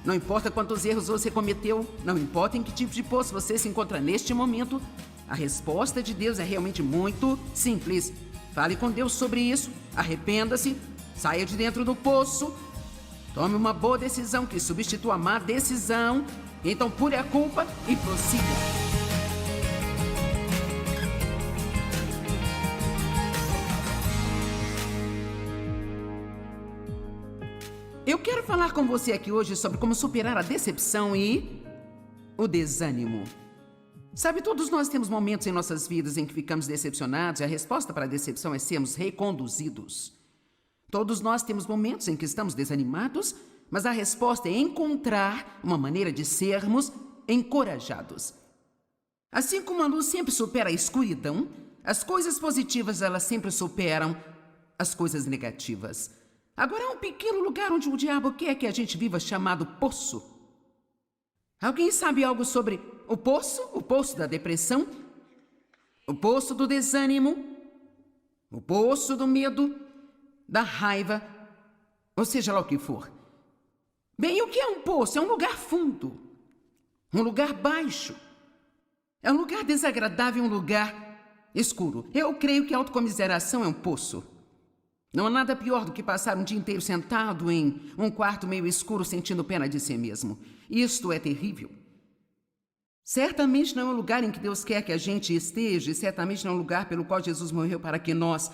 Não importa quantos erros você cometeu, não importa em que tipo de poço você se encontra neste momento, a resposta de Deus é realmente muito simples. Fale com Deus sobre isso, arrependa-se, saia de dentro do poço, tome uma boa decisão que substitua a má decisão, então pure a culpa e prossiga. Eu quero falar com você aqui hoje sobre como superar a decepção e o desânimo. Sabe, todos nós temos momentos em nossas vidas em que ficamos decepcionados e a resposta para a decepção é sermos reconduzidos. Todos nós temos momentos em que estamos desanimados, mas a resposta é encontrar uma maneira de sermos encorajados. Assim como a luz sempre supera a escuridão, as coisas positivas elas sempre superam as coisas negativas. Agora há um pequeno lugar onde o diabo quer que a gente viva chamado poço. Alguém sabe algo sobre o poço? O poço da depressão? O poço do desânimo? O poço do medo? Da raiva? Ou seja lá o que for. Bem, o que é um poço? É um lugar fundo. Um lugar baixo. É um lugar desagradável, um lugar escuro. Eu creio que a autocomiseração é um poço. Não há nada pior do que passar um dia inteiro sentado em um quarto meio escuro sentindo pena de si mesmo. Isto é terrível. Certamente não é um lugar em que Deus quer que a gente esteja e certamente não é um lugar pelo qual Jesus morreu para que nós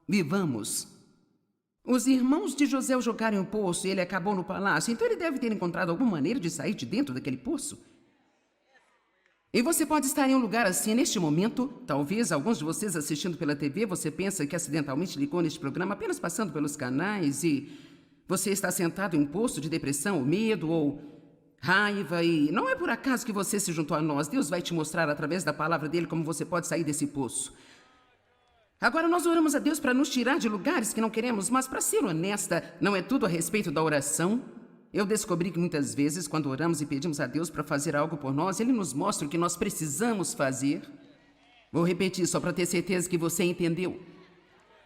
vivamos. Os irmãos de José o jogaram em um poço e ele acabou no palácio, então ele deve ter encontrado alguma maneira de sair de dentro daquele poço. E você pode estar em um lugar assim neste momento. Talvez alguns de vocês assistindo pela TV, você pensa que acidentalmente ligou neste programa apenas passando pelos canais e você está sentado em um poço de depressão ou medo ou raiva e não é por acaso que você se juntou a nós. Deus vai te mostrar através da palavra dele como você pode sair desse poço. Agora nós oramos a Deus para nos tirar de lugares que não queremos, mas para ser honesta, não é tudo a respeito da oração. Eu descobri que muitas vezes, quando oramos e pedimos a Deus para fazer algo por nós, Ele nos mostra o que nós precisamos fazer. Vou repetir só para ter certeza que você entendeu.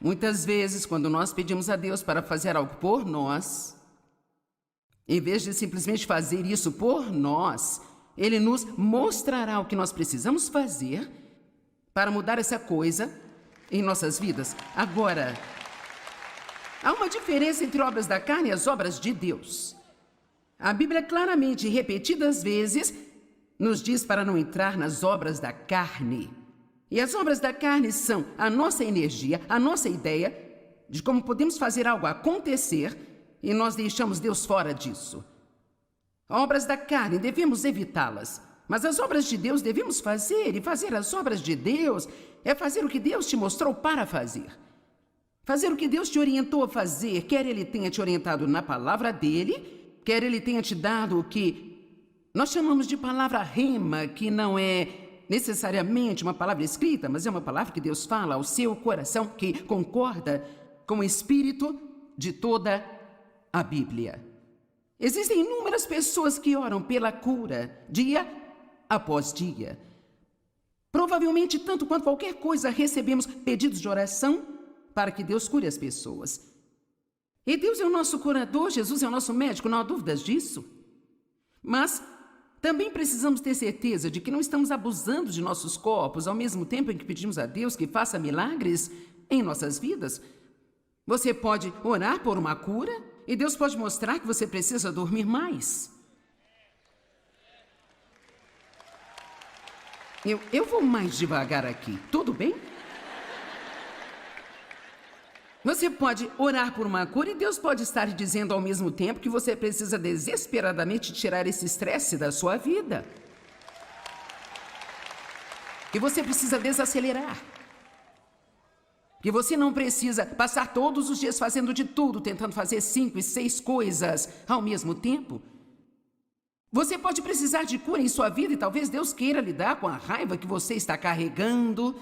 Muitas vezes, quando nós pedimos a Deus para fazer algo por nós, em vez de simplesmente fazer isso por nós, Ele nos mostrará o que nós precisamos fazer para mudar essa coisa em nossas vidas. Agora, há uma diferença entre obras da carne e as obras de Deus. A Bíblia claramente, repetidas vezes, nos diz para não entrar nas obras da carne. E as obras da carne são a nossa energia, a nossa ideia de como podemos fazer algo acontecer e nós deixamos Deus fora disso. Obras da carne, devemos evitá-las. Mas as obras de Deus devemos fazer, e fazer as obras de Deus é fazer o que Deus te mostrou para fazer. Fazer o que Deus te orientou a fazer, quer Ele tenha te orientado na palavra dEle, quer Ele tenha te dado o que nós chamamos de palavra rema, que não é necessariamente uma palavra escrita, mas é uma palavra que Deus fala ao seu coração, que concorda com o espírito de toda a Bíblia. Existem inúmeras pessoas que oram pela cura, dia após dia. Provavelmente, tanto quanto qualquer coisa, recebemos pedidos de oração para que Deus cure as pessoas. E Deus é o nosso curador, Jesus é o nosso médico, não há dúvidas disso. Mas também precisamos ter certeza de que não estamos abusando de nossos corpos ao mesmo tempo em que pedimos a Deus que faça milagres em nossas vidas. Você pode orar por uma cura e Deus pode mostrar que você precisa dormir mais. Eu vou mais devagar aqui, tudo bem? Você pode orar por uma cura e Deus pode estar dizendo ao mesmo tempo que você precisa desesperadamente tirar esse estresse da sua vida. Que você precisa desacelerar. Que você não precisa passar todos os dias fazendo de tudo, tentando fazer 5 e 6 coisas ao mesmo tempo. Você pode precisar de cura em sua vida e talvez Deus queira lidar com a raiva que você está carregando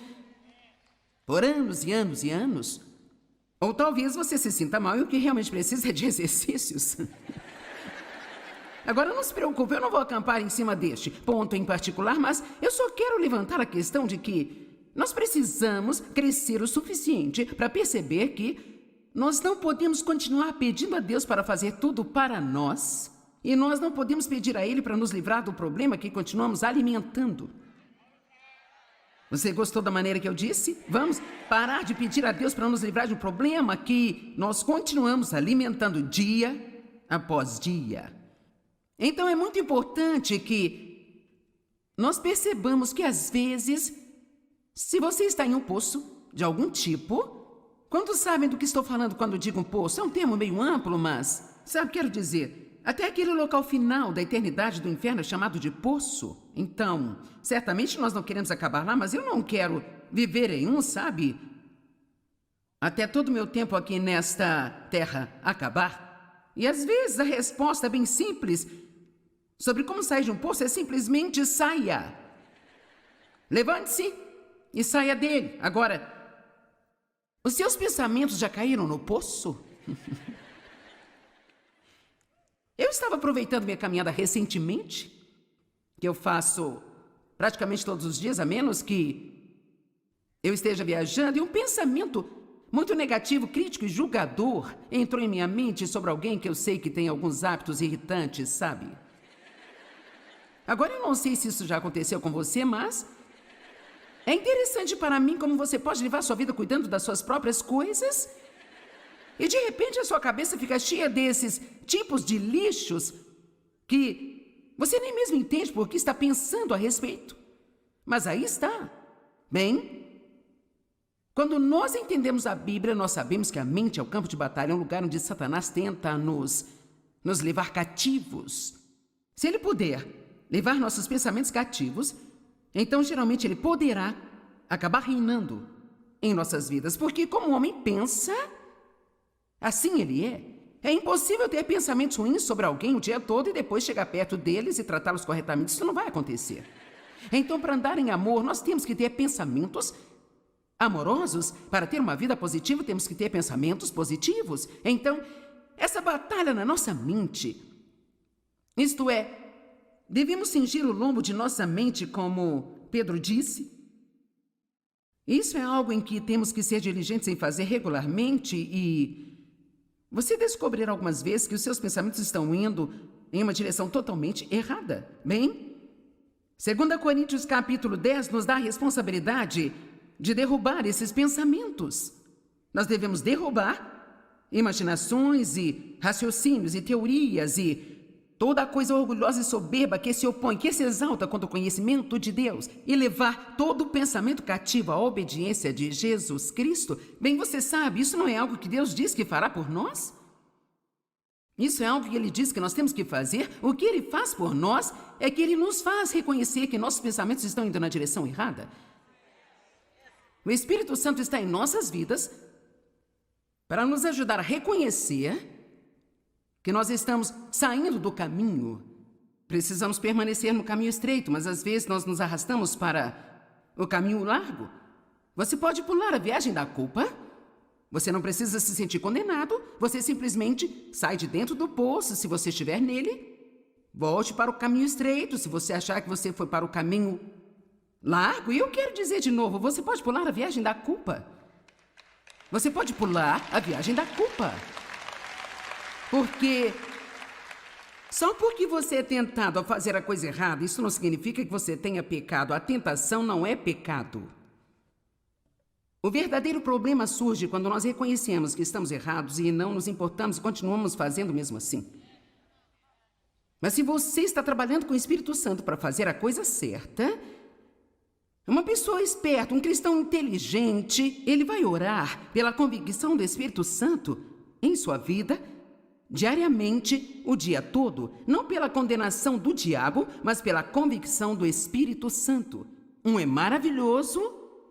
por anos e anos e anos. Ou talvez você se sinta mal e o que realmente precisa é de exercícios. Agora, não se preocupe, eu não vou acampar em cima deste ponto em particular, mas eu só quero levantar a questão de que nós precisamos crescer o suficiente para perceber que nós não podemos continuar pedindo a Deus para fazer tudo para nós E nós não podemos pedir a Ele para nos livrar do problema que continuamos alimentando. Você gostou da maneira que eu disse? Vamos parar de pedir a Deus para nos livrar de um problema que nós continuamos alimentando dia após dia. Então é muito importante que nós percebamos que às vezes, se você está em um poço de algum tipo, quantos sabem do que estou falando quando digo um poço? É um termo meio amplo, mas, sabe, quero dizer, até aquele local final da eternidade do inferno é chamado de poço. Então, certamente nós não queremos acabar lá, mas eu não quero viver em um, sabe? Até todo o meu tempo aqui nesta terra acabar. E às vezes a resposta bem simples sobre como sair de um poço é simplesmente saia. Levante-se e saia dele. Agora, os seus pensamentos já caíram no poço? Eu estava aproveitando minha caminhada recentemente, que eu faço praticamente todos os dias, a menos que eu esteja viajando, e um pensamento muito negativo, crítico e julgador entrou em minha mente sobre alguém que eu sei que tem alguns hábitos irritantes, sabe? Agora eu não sei se isso já aconteceu com você, mas é interessante para mim como você pode levar sua vida cuidando das suas próprias coisas e de repente a sua cabeça fica cheia desses tipos de lixos que você nem mesmo entende por que está pensando a respeito. Mas aí está. Bem, quando nós entendemos a Bíblia, nós sabemos que a mente é o campo de batalha, é um lugar onde Satanás tenta nos levar cativos. Se ele puder levar nossos pensamentos cativos, então geralmente ele poderá acabar reinando em nossas vidas, porque como o homem pensa, assim ele é. É impossível ter pensamentos ruins sobre alguém o dia todo e depois chegar perto deles e tratá-los corretamente. Isso não vai acontecer. Então, para andar em amor, nós temos que ter pensamentos amorosos. Para ter uma vida positiva, temos que ter pensamentos positivos. Então, essa batalha na nossa mente, isto é, devemos cingir o lombo de nossa mente, como Pedro disse. Isso é algo em que temos que ser diligentes em fazer regularmente e você descobrirá algumas vezes que os seus pensamentos estão indo em uma direção totalmente errada. Bem, 2 Coríntios capítulo 10 nos dá a responsabilidade de derrubar esses pensamentos. Nós devemos derrubar imaginações e raciocínios e teorias e toda a coisa orgulhosa e soberba que se opõe, que se exalta contra o conhecimento de Deus e levar todo o pensamento cativo à obediência de Jesus Cristo. Bem, você sabe, isso não é algo que Deus diz que fará por nós? Isso é algo que Ele diz que nós temos que fazer. O que Ele faz por nós é que Ele nos faz reconhecer que nossos pensamentos estão indo na direção errada. O Espírito Santo está em nossas vidas para nos ajudar a reconhecer que nós estamos saindo do caminho. Precisamos permanecer no caminho estreito, mas às vezes nós nos arrastamos para o caminho largo. Você pode pular a viagem da culpa. Você não precisa se sentir condenado. Você simplesmente sai de dentro do poço, se você estiver nele. Volte para o caminho estreito, se você achar que você foi para o caminho largo. E eu quero dizer de novo, você pode pular a viagem da culpa. Você pode pular a viagem da culpa. Porque só porque você é tentado a fazer a coisa errada, isso não significa que você tenha pecado. A tentação não é pecado. O verdadeiro problema surge quando nós reconhecemos que estamos errados e não nos importamos e continuamos fazendo mesmo assim. Mas se você está trabalhando com o Espírito Santo para fazer a coisa certa, uma pessoa esperta, um cristão inteligente, ele vai orar pela convicção do Espírito Santo em sua vida diariamente, o dia todo, não pela condenação do diabo, mas pela convicção do Espírito Santo. Um é maravilhoso,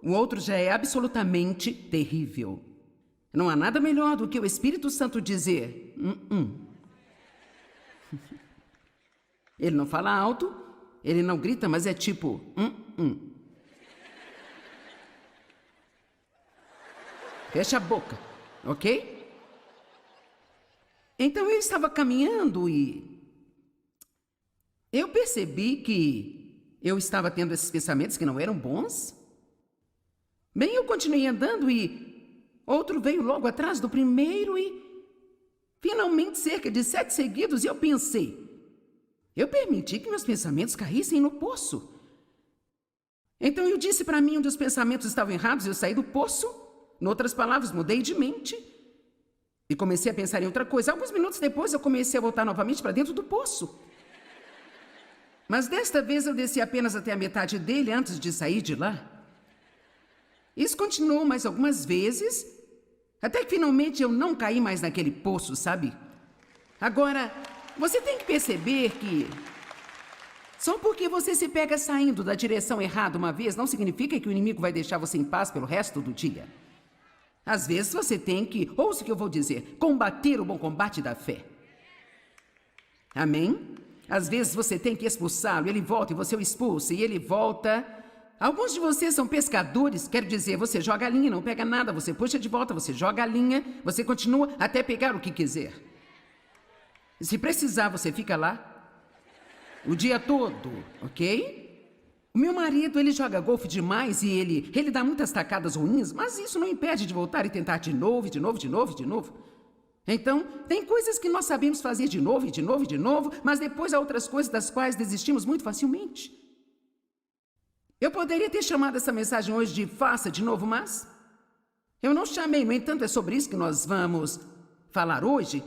o outro já é absolutamente terrível. Não há nada melhor do que o Espírito Santo dizer, Ele não fala alto, ele não grita, mas é tipo, Fecha a boca, ok? Então eu estava caminhando e eu percebi que eu estava tendo esses pensamentos que não eram bons. Bem, eu continuei andando e outro veio logo atrás do primeiro e finalmente cerca de 7 seguidos e eu pensei, Eu permiti que meus pensamentos caíssem no poço. Então eu disse para mim onde os pensamentos estavam errados, eu saí do poço. Em outras palavras, mudei de mente. E comecei a pensar em outra coisa. Alguns minutos depois, eu comecei a voltar novamente para dentro do poço. Mas desta vez eu desci apenas até a metade dele antes de sair de lá. Isso continuou mais algumas vezes, até que finalmente eu não caí mais naquele poço, sabe? Agora, você tem que perceber que só porque você se pega saindo da direção errada uma vez, não significa que o inimigo vai deixar você em paz pelo resto do dia. Às vezes você tem que, ouça o que eu vou dizer, combater o bom combate da fé. Amém? Às vezes você tem que expulsá-lo, ele volta e você o expulsa, e ele volta. Alguns de vocês são pescadores, quero dizer, você joga a linha, não pega nada, você puxa de volta, você joga a linha, você continua até pegar o que quiser. Se precisar, você fica lá o dia todo, ok? O meu marido, ele joga golfe demais e ele dá muitas tacadas ruins, mas isso não impede de voltar e tentar de novo, de novo, de novo, de novo. Então, tem coisas que nós sabemos fazer de novo, de novo, de novo, mas depois há outras coisas das quais desistimos muito facilmente. Eu poderia ter chamado essa mensagem hoje de faça de novo, mas eu não chamei. No entanto, é sobre isso que nós vamos falar hoje.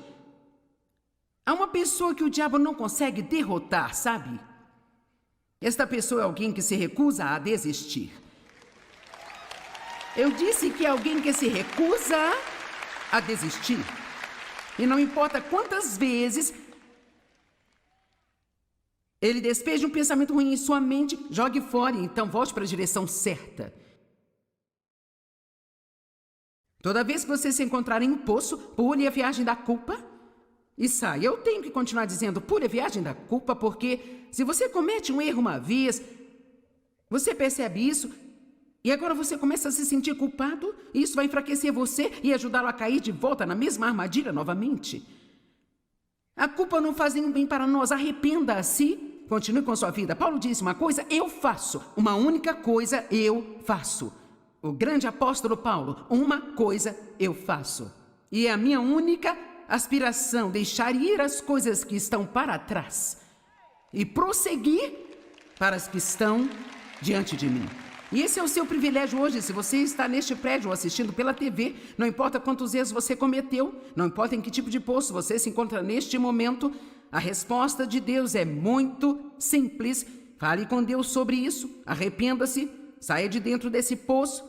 Há uma pessoa que o diabo não consegue derrotar, sabe? Esta pessoa é alguém que se recusa a desistir. Eu disse que é alguém que se recusa a desistir. E não importa quantas vezes ele despeja um pensamento ruim em sua mente, jogue fora e então volte para a direção certa. Toda vez que você se encontrar em um poço, pule a viagem da culpa e saia. Eu tenho que continuar dizendo pule a viagem da culpa, porque se você comete um erro uma vez, você percebe isso e agora você começa a se sentir culpado e isso vai enfraquecer você e ajudá-lo a cair de volta na mesma armadilha novamente. A culpa não faz nenhum bem para nós. Arrependa-se, continue com sua vida. Paulo disse uma coisa, eu faço. Uma única coisa eu faço. O grande apóstolo Paulo, uma coisa eu faço. E é a minha única aspiração, deixar ir as coisas que estão para trás e prosseguir para as que estão diante de mim. E esse é o seu privilégio hoje, se você está neste prédio ou assistindo pela TV, não importa quantos erros você cometeu, não importa em que tipo de poço você se encontra neste momento, a resposta de Deus é muito simples. Fale com Deus sobre isso, arrependa-se, saia de dentro desse poço,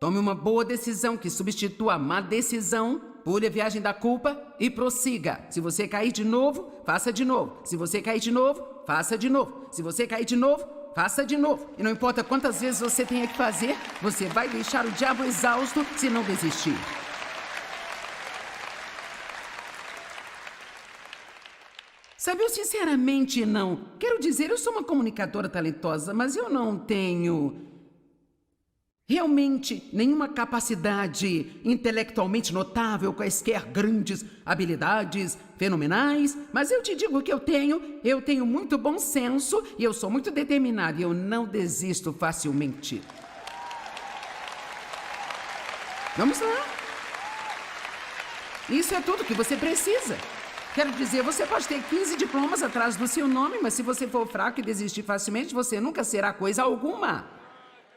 tome uma boa decisão que substitua a má decisão, pule a viagem da culpa e prossiga. Se você cair de novo, faça de novo. Se você cair de novo, faça de novo. Se você cair de novo, faça de novo. E não importa quantas vezes você tenha que fazer, você vai deixar o diabo exausto se não desistir. Sabe, eu sinceramente não. Quero dizer, eu sou uma comunicadora talentosa, mas eu não tenho realmente nenhuma capacidade intelectualmente notável, quaisquer grandes habilidades fenomenais, mas eu te digo que eu tenho muito bom senso e eu sou muito determinado e eu não desisto facilmente. Vamos lá. Isso é tudo que você precisa. Quero dizer, você pode ter 15 diplomas atrás do seu nome, mas se você for fraco e desistir facilmente, você nunca será coisa alguma.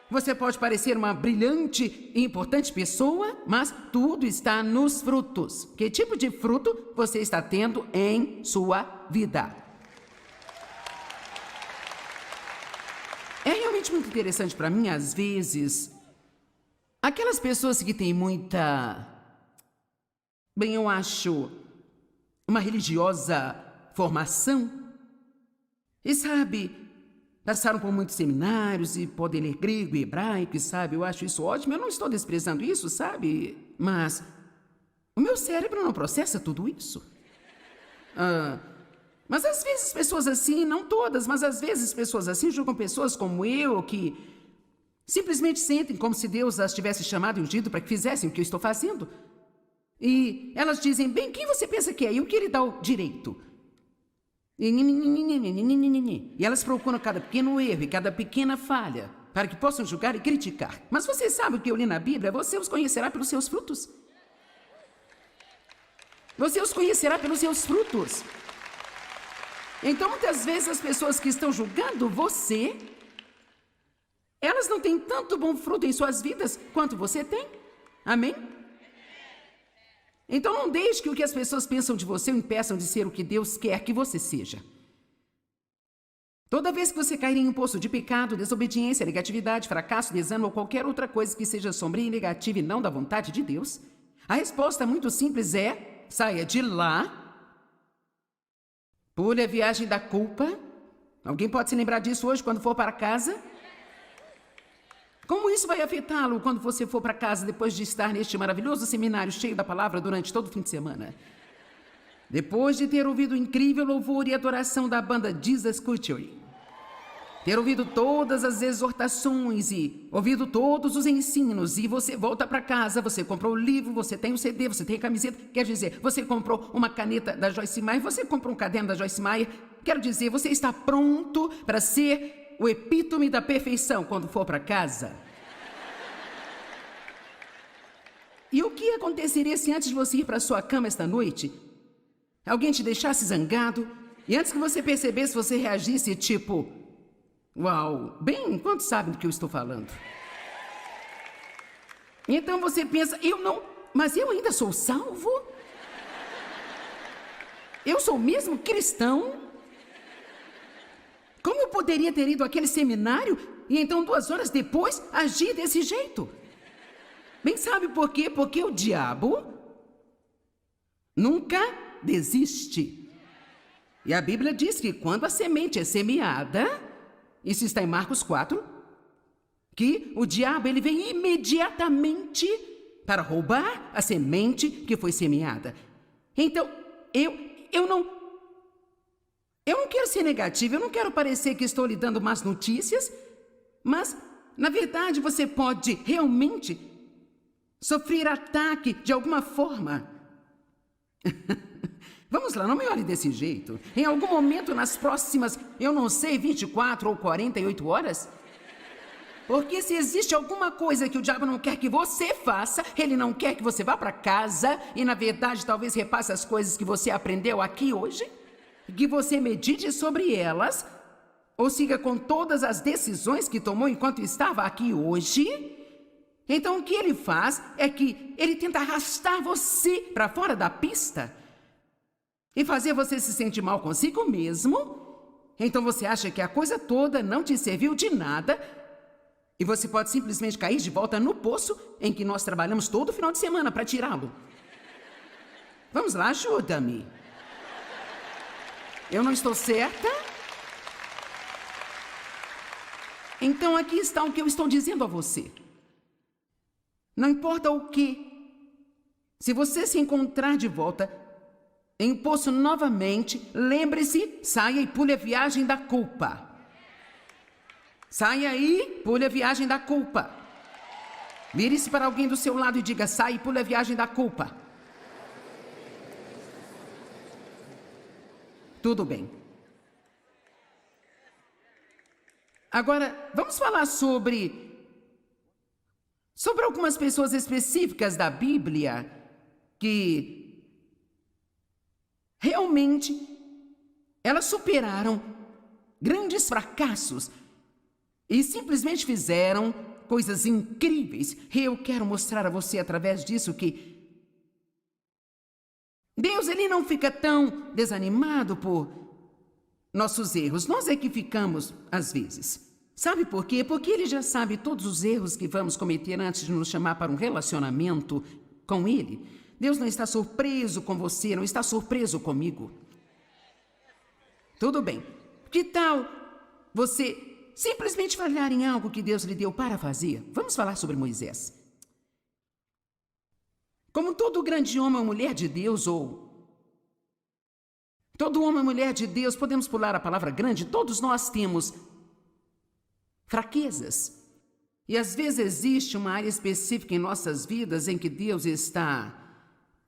Você pode parecer uma brilhante e importante pessoa, mas tudo está nos frutos. Que tipo de fruto você está tendo em sua vida? É realmente muito interessante para mim, às vezes, aquelas pessoas que têm muita, bem, eu acho, uma religiosa formação, e sabe, passaram por muitos seminários e podem ler grego e hebraico, e sabe, eu acho isso ótimo. Eu não estou desprezando isso, sabe? Mas o meu cérebro não processa tudo isso. Mas às vezes pessoas assim, não todas, mas às vezes pessoas assim julgam pessoas como eu, que simplesmente sentem como se Deus as tivesse chamado e ungido para que fizessem o que eu estou fazendo. E elas dizem, bem, quem você pensa que é? E o que lhe dá o direito? E elas procuram cada pequeno erro e cada pequena falha para que possam julgar e criticar. Mas você sabe o que eu li na Bíblia? Você os conhecerá pelos seus frutos. Você os conhecerá pelos seus frutos. Então, muitas vezes, as pessoas que estão julgando você, elas não têm tanto bom fruto em suas vidas quanto você tem. Amém? Então, não deixe que o que as pessoas pensam de você o impeçam de ser o que Deus quer que você seja. Toda vez que você cair em um poço de pecado, desobediência, negatividade, fracasso, desânimo ou qualquer outra coisa que seja sombria e negativa e não da vontade de Deus, a resposta muito simples é: saia de lá, pule a viagem da culpa. Alguém pode se lembrar disso hoje quando for para casa? Como isso vai afetá-lo quando você for para casa depois de estar neste maravilhoso seminário cheio da palavra durante todo o fim de semana? Depois de ter ouvido o incrível louvor e adoração da banda Jesus Culture, ter ouvido todas as exortações e ouvido todos os ensinos, e você volta para casa, você comprou o livro, você tem o CD, você tem a camiseta, quer dizer, você comprou uma caneta da Joyce Meyer, você comprou um caderno da Joyce Meyer, quero dizer, você está pronto para ser o epítome da perfeição quando for para casa. E o que aconteceria se antes de você ir para sua cama esta noite, alguém te deixasse zangado, e antes que você percebesse, você reagisse tipo: uau, bem, quantos sabem do que eu estou falando? Então você pensa: mas eu ainda sou salvo? Eu sou mesmo cristão? Como eu poderia ter ido àquele seminário e então 2 horas depois agir desse jeito? Bem, sabe por quê? Porque o diabo nunca desiste. E a Bíblia diz que quando a semente é semeada, isso está em Marcos 4, que o diabo ele vem imediatamente para roubar a semente que foi semeada. Então, eu não quero ser negativo, eu não quero parecer que estou lhe dando más notícias, mas, na verdade, você pode realmente sofrer ataque de alguma forma. Vamos lá, não me olhe desse jeito. Em algum momento nas próximas, 24 ou 48 horas. Porque se existe alguma coisa que o diabo não quer que você faça, ele não quer que você vá para casa e, na verdade, talvez repasse as coisas que você aprendeu aqui hoje, que você medite sobre elas, ou siga com todas as decisões que tomou enquanto estava aqui hoje. Então, o que ele faz é que ele tenta arrastar você para fora da pista e fazer você se sentir mal consigo mesmo. Então, você acha que a coisa toda não te serviu de nada e você pode simplesmente cair de volta no poço em que nós trabalhamos todo final de semana para tirá-lo. Vamos lá, ajuda-me. Eu não estou certa? Então, aqui está o que eu estou dizendo a você. Não importa o que, se você se encontrar de volta em um poço novamente, lembre-se, saia e pule a viagem da culpa. Saia e pule a viagem da culpa. Vire-se para alguém do seu lado e diga: saia e pule a viagem da culpa. Tudo bem. Agora, vamos falar sobre algumas pessoas específicas da Bíblia que realmente elas superaram grandes fracassos e simplesmente fizeram coisas incríveis. E eu quero mostrar a você através disso que Deus ele não fica tão desanimado por nossos erros. Nós é que ficamos às vezes. Sabe por quê? Porque ele já sabe todos os erros que vamos cometer antes de nos chamar para um relacionamento com ele. Deus não está surpreso com você, não está surpreso comigo. Tudo bem. Que tal você simplesmente falhar em algo que Deus lhe deu para fazer? Vamos falar sobre Moisés. Como todo grande homem ou mulher de Deus, ou todo homem ou mulher de Deus, podemos pular a palavra grande, todos nós temos fraquezas. E às vezes existe uma área específica em nossas vidas em que Deus está...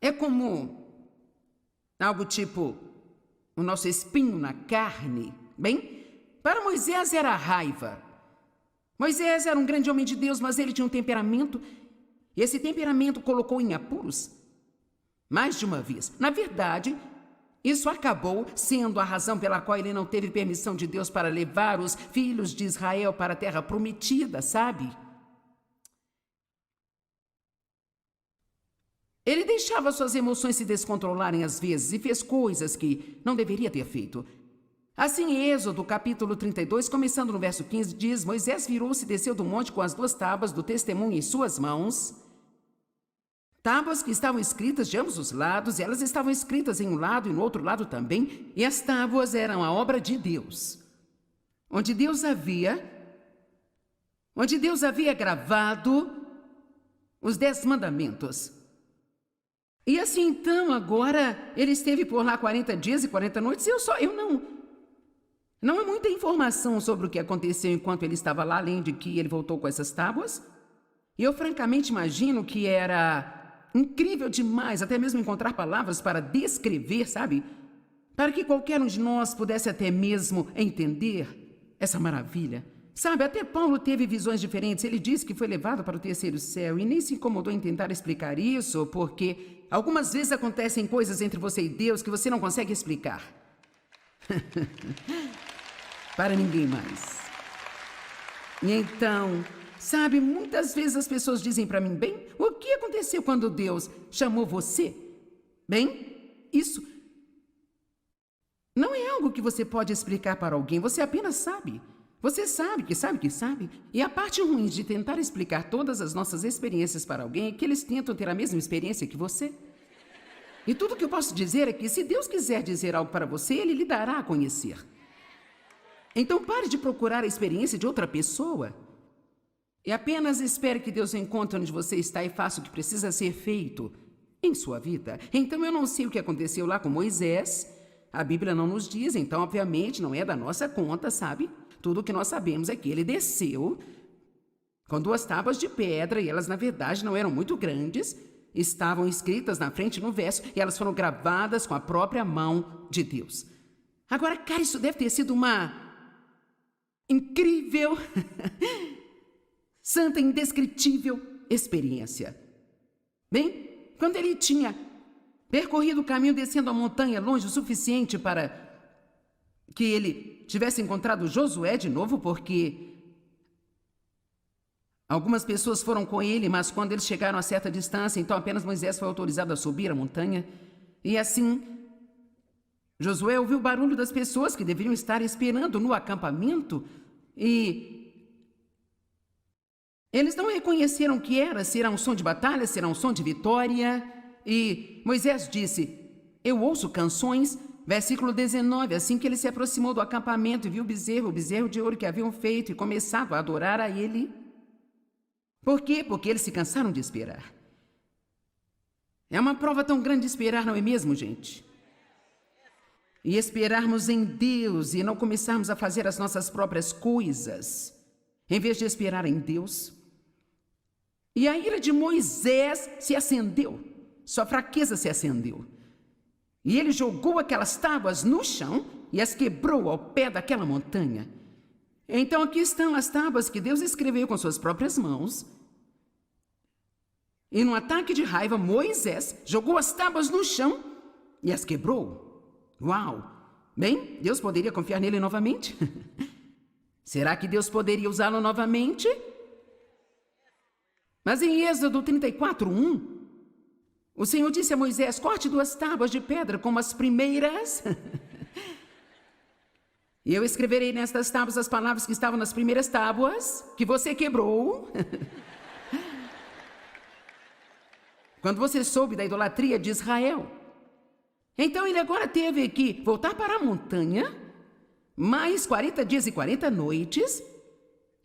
É como algo tipo o nosso espinho na carne. Bem, para Moisés era a raiva. Moisés era um grande homem de Deus, mas ele tinha um temperamento, e esse temperamento colocou em apuros mais de uma vez. Na verdade, Isso acabou sendo a razão pela qual ele não teve permissão de Deus para levar os filhos de Israel para a terra prometida, sabe? Ele deixava suas emoções se descontrolarem às vezes e fez coisas que não deveria ter feito. Assim, em Êxodo, capítulo 32, começando no verso 15, diz: Moisés virou-se e desceu do monte com as 2 tábuas do testemunho em suas mãos. Tábuas que estavam escritas de ambos os lados, e elas estavam escritas em um lado e no outro lado também, e as tábuas eram a obra de Deus, onde Deus havia gravado os 10 mandamentos. E assim, então, agora, ele esteve por lá 40 dias e 40 noites, e não há muita informação sobre o que aconteceu enquanto ele estava lá, além de que ele voltou com essas tábuas. E eu francamente imagino que era incrível demais, até mesmo encontrar palavras para descrever, sabe? Para que qualquer um de nós pudesse até mesmo entender essa maravilha. Sabe, até Paulo teve visões diferentes. Ele disse que foi levado para o 3º céu e nem se incomodou em tentar explicar isso, porque algumas vezes acontecem coisas entre você e Deus que você não consegue explicar. Para ninguém mais. E então, sabe, muitas vezes as pessoas dizem para mim: bem, o que aconteceu quando Deus chamou você? Bem, isso não é algo que você pode explicar para alguém, você apenas sabe. Você sabe que sabe que sabe. E a parte ruim de tentar explicar todas as nossas experiências para alguém é que eles tentam ter a mesma experiência que você. E tudo que eu posso dizer é que se Deus quiser dizer algo para você, Ele lhe dará a conhecer. Então pare de procurar a experiência de outra pessoa e apenas espere que Deus encontre onde você está e faça o que precisa ser feito em sua vida. Então eu não sei o que aconteceu lá com Moisés. A Bíblia não nos diz, então obviamente não é da nossa conta, sabe? Tudo o que nós sabemos é que ele desceu com 2 tábuas de pedra e elas na verdade não eram muito grandes. Estavam escritas na frente no verso e elas foram gravadas com a própria mão de Deus. Agora, cara, isso deve ter sido uma incrível, santa, indescritível experiência. Bem, quando ele tinha percorrido o caminho descendo a montanha longe o suficiente para que ele tivesse encontrado Josué de novo, porque algumas pessoas foram com ele, mas quando eles chegaram a certa distância, então apenas Moisés foi autorizado a subir a montanha. E assim, Josué ouviu o barulho das pessoas que deveriam estar esperando no acampamento e eles não reconheceram o que era, se era um som de batalha, se era um som de vitória. E Moisés disse: eu ouço canções. Versículo 19, assim que ele se aproximou do acampamento e viu o bezerro de ouro que haviam feito e começava a adorar a ele. Por quê? Porque eles se cansaram de esperar. É uma prova tão grande de esperar, não é mesmo, gente? E esperarmos em Deus e não começarmos a fazer as nossas próprias coisas, em vez de esperar em Deus. E a ira de Moisés se acendeu, sua fraqueza se acendeu. E ele jogou aquelas tábuas no chão e as quebrou ao pé daquela montanha. Então aqui estão as tábuas que Deus escreveu com suas próprias mãos. E num ataque de raiva, Moisés jogou as tábuas no chão e as quebrou. Uau! Bem, Deus poderia confiar nele novamente? Será que Deus poderia usá-lo novamente? Mas em Êxodo 34:1, o Senhor disse a Moisés: corte 2 tábuas de pedra como as primeiras. E eu escreverei nestas tábuas as palavras que estavam nas primeiras tábuas, que você quebrou. Quando você soube da idolatria de Israel. Então ele agora teve que voltar para a montanha, mais 40 dias e 40 noites.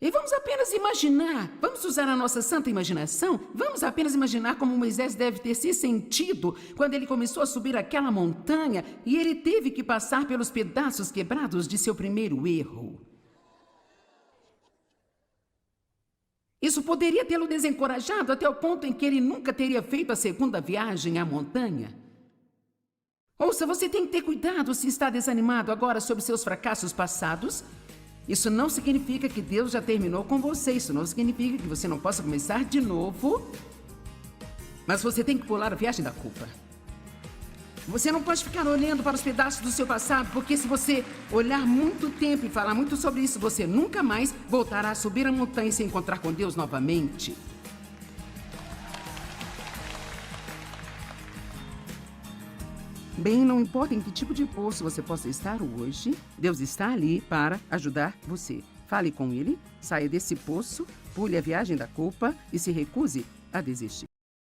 E vamos apenas imaginar, vamos usar a nossa santa imaginação, vamos apenas imaginar como Moisés deve ter se sentido quando ele começou a subir aquela montanha e ele teve que passar pelos pedaços quebrados de seu primeiro erro. Isso poderia tê-lo desencorajado até o ponto em que ele nunca teria feito a segunda viagem à montanha. Ouça, você tem que ter cuidado se está desanimado agora sobre seus fracassos passados. Isso não significa que Deus já terminou com você. Isso não significa que você não possa começar de novo. Mas você tem que pular a viagem da culpa. Você não pode ficar olhando para os pedaços do seu passado, porque se você olhar muito tempo e falar muito sobre isso, você nunca mais voltará a subir a montanha e se encontrar com Deus novamente. Bem, não importa em que tipo de poço você possa estar hoje, Deus está ali para ajudar você. Fale com Ele, saia desse poço, pule a viagem da culpa e se recuse a desistir.